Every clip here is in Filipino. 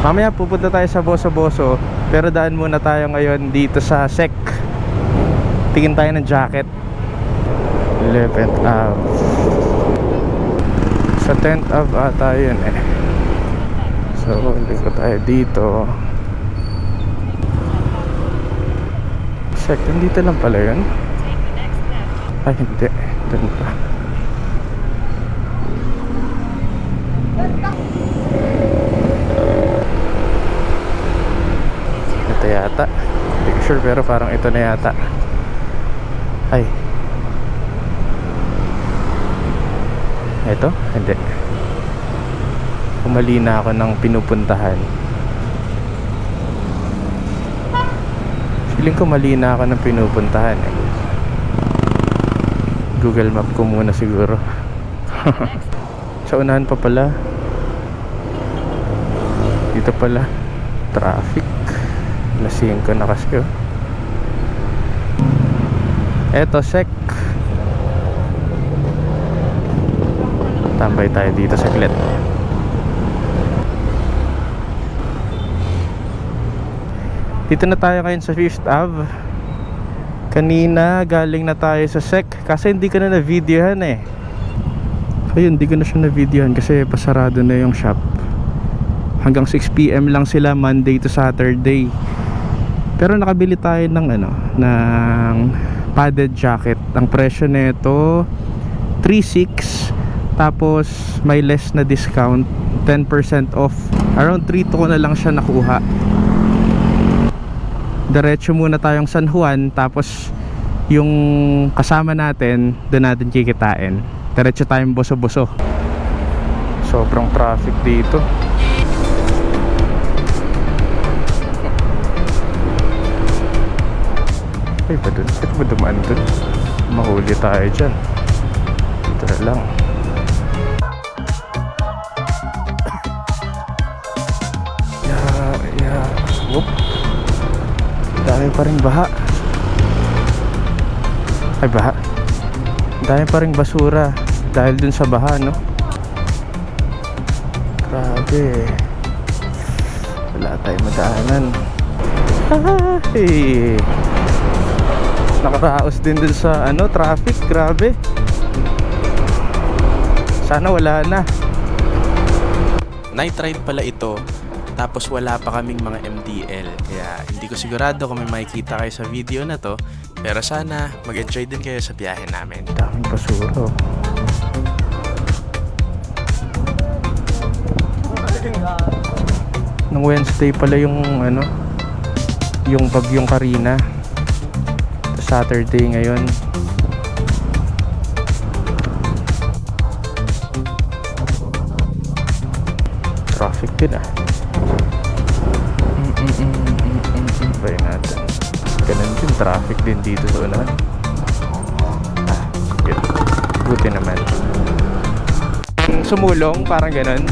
Mamaya pupunta tayo sa Boso-Boso, pero daan muna tayo ngayon dito sa SEC. Tingin tayo ng jacket. 11th Ave. Sa 10th Ave ata yun eh. So, liko tayo dito. SEC, dito lang pala yun. Ay, hindi. Doon pa. Ito yata. Hindi ko sure pero parang ito na yata. Ay. Ito? Hindi. Umali na ako ng pinupuntahan. Feeling ko mali na ako ng pinupuntahan eh. Google Map ko muna siguro. Sa unahan pa pala. Dito pala traffic. Lasing ko na kasi oh. Eto SEC. Tambay tayo dito saglit. Dito na tayo ngayon sa 5th Ave. Kanina galing na tayo sa SEC kasi hindi ko na na-videohan eh. Ayun, hindi ko na siya na-videohan kasi pasarado na yung shop. Hanggang 6 PM lang sila Monday to Saturday. Pero nakabili tayo ng ng padded jacket. Ang presyo nito 3,600. Tapos may less na discount, 10% off. Around 3 to ko na lang siya nakuha. Diretso muna tayong San Juan, tapos yung kasama natin doon natin kikitain. Diretso tayong Boso-Boso. Sobrang traffic dito. Ay ba dun? Ito ba dumaan dun? Mahuli tayo dyan. Dito na lang. Whoop. Dami pa rin baha. Ay baha. Dami pa rin basura dahil dun sa baha, no? Grabe. Wala tayong madaanan. Ay. Nakaraos din dun sa traffic. Grabe. Sana wala na. Night ride pala ito. Tapos wala pa kaming mga MDL. Kaya hindi ko sigurado kung may makikita kayo sa video na to. Pero sana mag-enjoy din kayo sa biyahe namin. Daming basura. Nung Wednesday pala yung yung bagyong Karina. Saturday ngayon. Traffic din ah. Bayan natin. Ganun din, traffic din dito sa unahan. Yun. Buti naman. Sumulong, parang ganun.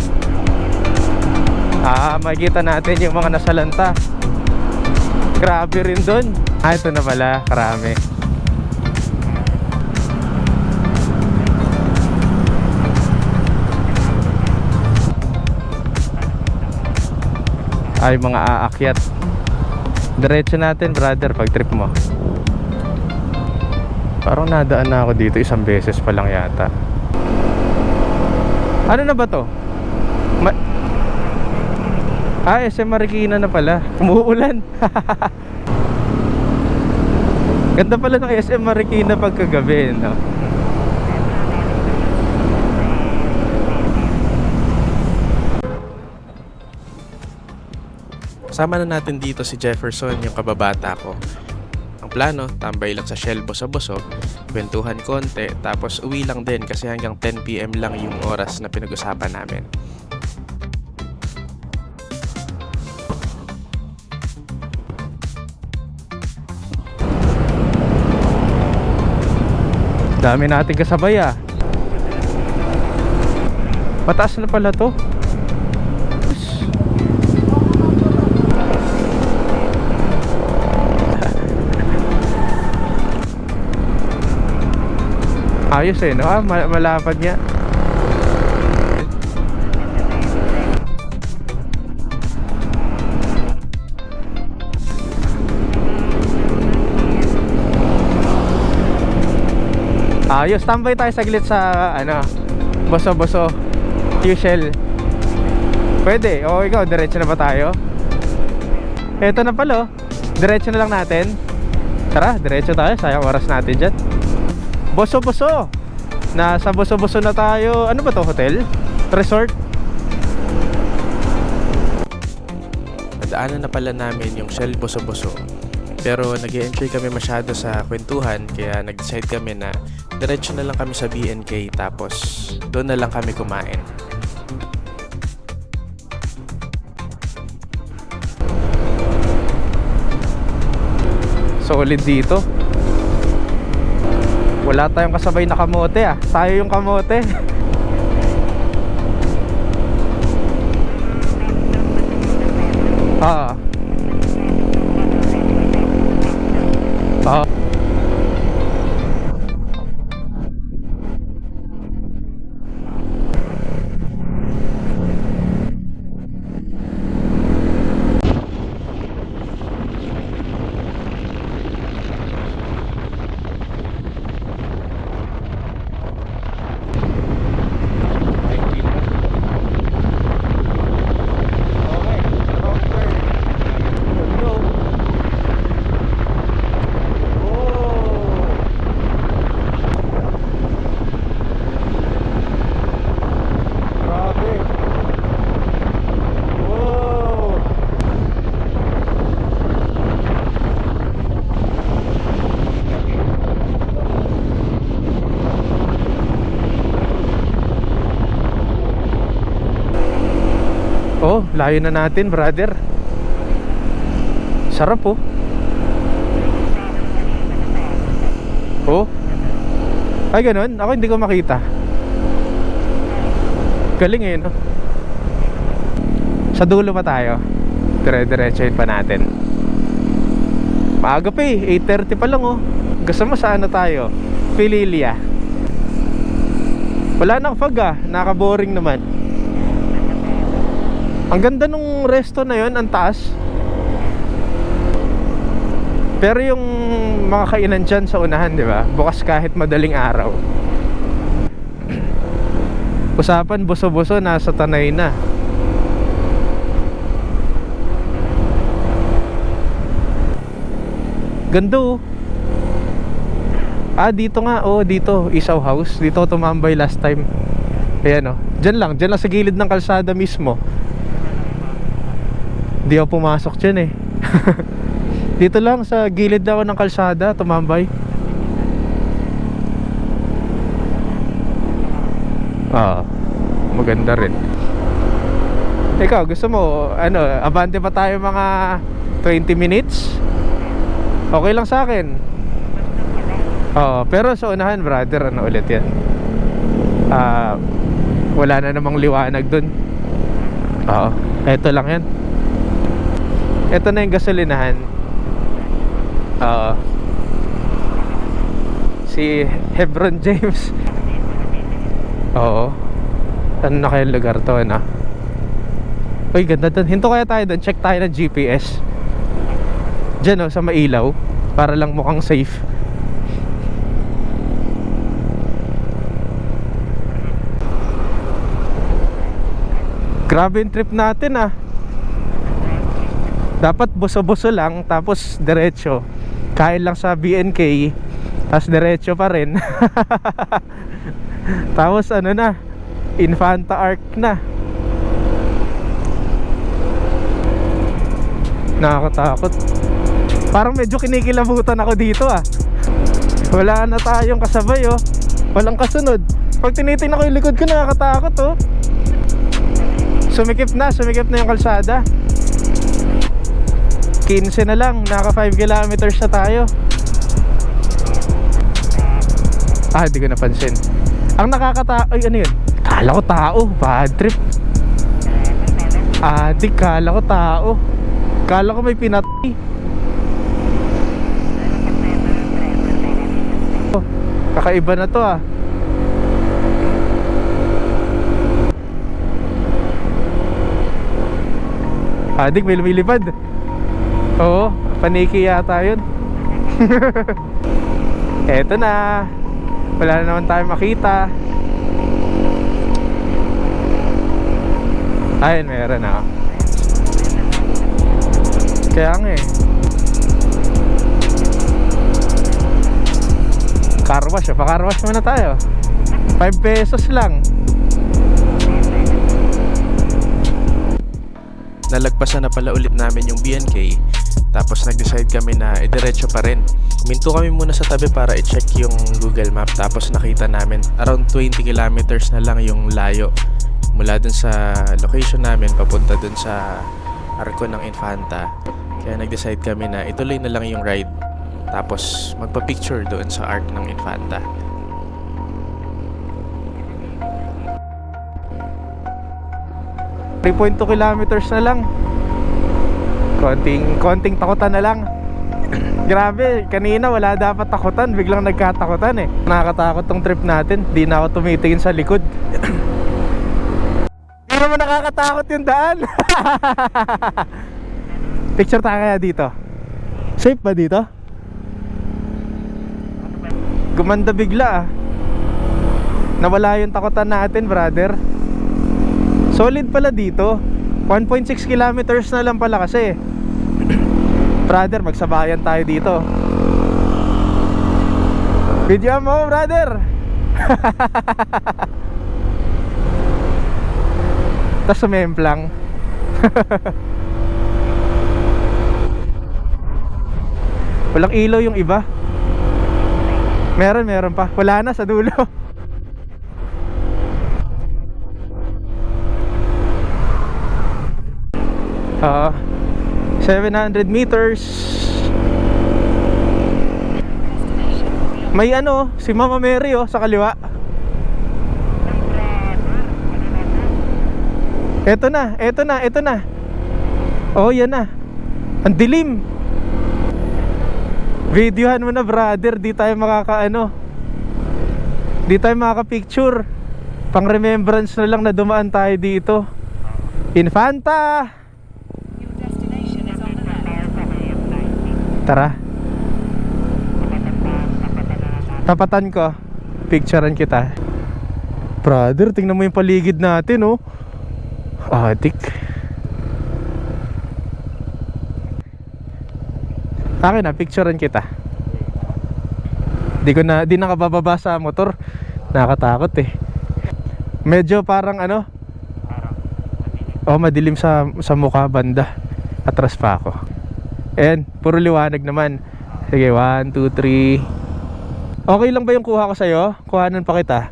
Makikita natin yung mga nasalanta. Grabe rin dun. Ito na pala, karami. Ay, mga aakyat. Diretso natin, brother, pag trip mo. Parang nadaan na ako dito isang beses pa lang yata. Ano na ba to? SM Marikina na pala. Umuulan. Ganda pala ng SM Marikina pagkagabi, no? Kasama na natin dito si Jefferson, yung kababata ko. Ang plano, tambay lang sa Shell Boso-Boso, kwentuhan konti, tapos uwi lang din kasi hanggang 10 PM lang yung oras na pinag-usapan namin. Dami nating kasabay ah. Mataas na pala to. Ayos eh, no? Malapad niya. Yung standby tayo saglit sa ano, Boso-Boso Usual. Pwede, o ikaw, diretso na ba tayo? Eto na pala, diretso na lang natin. Tara, diretso tayo, sayang oras natin dyan. Boso-Boso. Nasa Boso-Boso na tayo. Ano ba to, hotel? Resort? Nadaanan na pala namin yung Shell Boso-Boso. Pero nag-e-enjoy kami masyado sa kwentuhan, kaya nag-decide kami na diretso na lang kami sa BNK, tapos doon na lang kami kumain. Solid dito. Wala tayong kasabay na kamote ah. Tayo yung kamote. Ah. Ah. Oh, layo na natin, brother. Sarap oh. Oh. Ay, ganun? Ako hindi ko makita. Galing eh, no? Sa dulo pa tayo. Dire-diretsoin pa natin. Maaga pa eh, 8:30 pa lang oh. Gusto mo saan na tayo? Pililia. Wala nang fog ah, naka-boring naman. Ang ganda nung resto na yon, ang taas. Pero yung mga kainan dyan sa unahan, di ba? Bukas kahit madaling araw. Usapan, Boso-Boso, nasa Tanay na. Ganda oh. Ah, dito nga, oh, dito, Isaw House. Dito ako tumambay last time. Ayan oh, dyan lang sa gilid ng kalsada mismo. Di ako pumasok dyan eh. Dito lang sa gilid ako ng kalsada tumambay. Ah, maganda rin. Ikaw, gusto mo ano, abante pa tayo mga 20 minutes? Okay lang sa akin. Pero sa unahan, brother, ano ulit yan? Wala na namang liwanag dun. Eto lang yan. Ito na yung gasolinahan. Si Hebron James. Oo. Ano na kayong lugar to, ano? Uy, ganda dun. Hinto kaya tayo dun. Check tayo ng GPS. Diyan sa mailaw. Para lang mukhang safe. Grabe yung trip natin ah. Dapat Boso-Boso lang, tapos diretso. Kain lang sa BNK, tapos diretso pa rin. Tapos ano na, Infanta Arc na. Nakakatakot. Parang medyo kinikilabutan ako dito ah. Wala na tayong kasabay oh. Walang kasunod. Pag tinitingnan ko yung likod ko, nakakatakot oh. Sumikip na yung kalsada. 15 na lang, naka 5 kilometers na tayo. Hindi ko napansin. Ang ay ano yun? Kala ko tao, bad trip. Kala ko tao. Kala ko may pinatay. Kakaiba na to ah. Adik, may lumilipad. Oo, paniki yata yun. Eto na. Wala na naman tayo makita. Ayun, meron na. Kaya nga eh. Car wash, pa-car wash muna tayo. 5 pesos lang. Nalagpasan na pala ulit namin yung BNK. Tapos nag-decide kami na idiretso pa rin. Huminto kami muna sa tabi para i-check yung Google Map. Tapos nakita namin around 20 kilometers na lang yung layo mula dun sa location namin papunta dun sa Arco ng Infanta. Kaya nag-decide kami na ituloy na lang yung ride. Tapos magpa-picture doon sa Arc ng Infanta. .2 kilometers na lang. Konting takutan na lang. Grabe, kanina wala dapat takutan, biglang nagkatakutan eh. Nakakatakot tong trip natin. Di na ako tumitingin sa likod. Hindi naman nakakatakot yung daan. Picture tayo kaya dito. Safe ba dito? Gumanda bigla ah. Nawala yung takutan natin, brother. Solid pala dito. 1.6 kilometers na lang pala kasi. Brother, magsabayan tayo dito. Video mo, brother. Tas sumemplang. Walang ilaw yung iba. Meron pa. Wala na sa dulo. 700 meters. May ano, si Mama Mary oh, sa kaliwa. Eto na. Oh, yan na. Ang dilim. Videohan mo na, brother. Di tayo makakaano. Di tayo makaka-picture. Pang remembrance na lang na dumaan tayo dito. Infanta. Tara. Tapatan ko. Picturean kita. Brother, tingnan mo yung paligid natin oh. Adik. Akin na, picturean kita. Di na kabababa sa motor. Nakatakot eh. Medyo parang ano, oh, madilim sa mukha banda. Atras pa ako. Ayan, puro liwanag naman. Sige, 1, 2, 3. Okay lang ba yung kuha ko sa'yo? Kuhanan pa kita.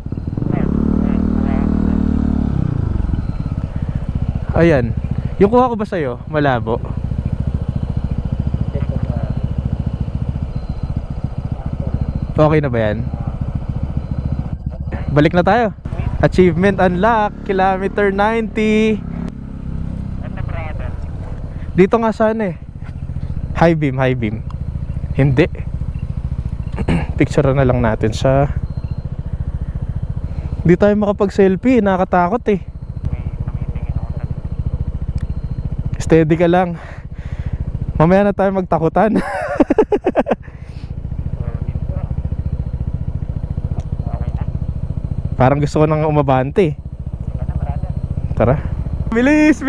Ayan. Yung kuha ko ba sa'yo? Malabo. Okay na ba yan? Balik na tayo. Achievement unlock. Kilometer 90. Dito nga sana eh. High beam. Hindi. Picture na lang natin sa. Di tayo makapag-selfie. Nakakatakot eh. Steady ka lang. Mamaya na tayo magtakutan. Parang gusto ko nang umabante. Tara. Bilis.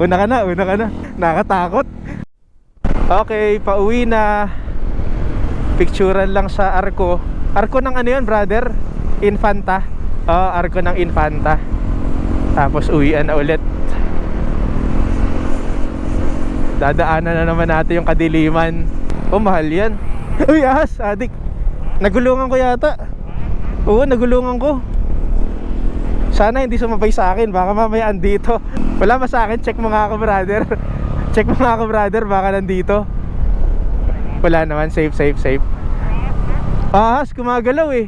Una ka na. Nakatakot. Okay, pauwi na. Picturean lang sa Arco. Arco ng ano yun, brother? Infanta. Arco ng Infanta. Tapos uwian na ulit. Dadaanan na naman natin yung kadiliman. Oh, mahal yan. Uy, ahas, adik. Nagulungan ko yata. Oo, nagulungan ko. Sana hindi sumabay sa akin. Baka mamaya andito. Wala ba sa akin? Check mo nga ako, brother. Check mo nga ako, brother. Baka nandito. Wala naman. Safe. Ahas, gumagalaw eh.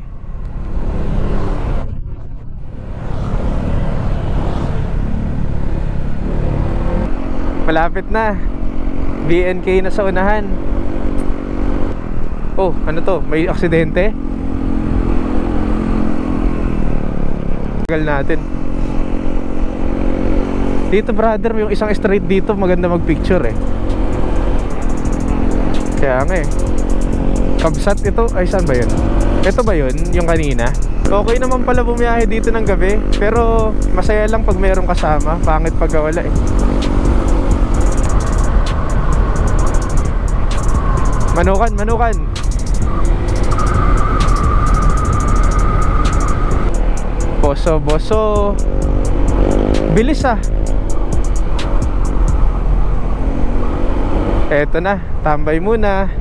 Malapit na. BNK na sa unahan. Oh, ano to? May aksidente? Tagal natin. Dito, brother, yung isang street dito maganda magpicture eh. Kaya nga eh. Kabsat ito. Ay, saan ba yun? Ito ba yun? Yung kanina? Okay naman pala bumiyahe dito ng gabi. Pero masaya lang pag mayroong kasama. Pangit pag wala eh. Manukan, manukan. Boso, boso. Bilis ah. Eto na, tambay muna.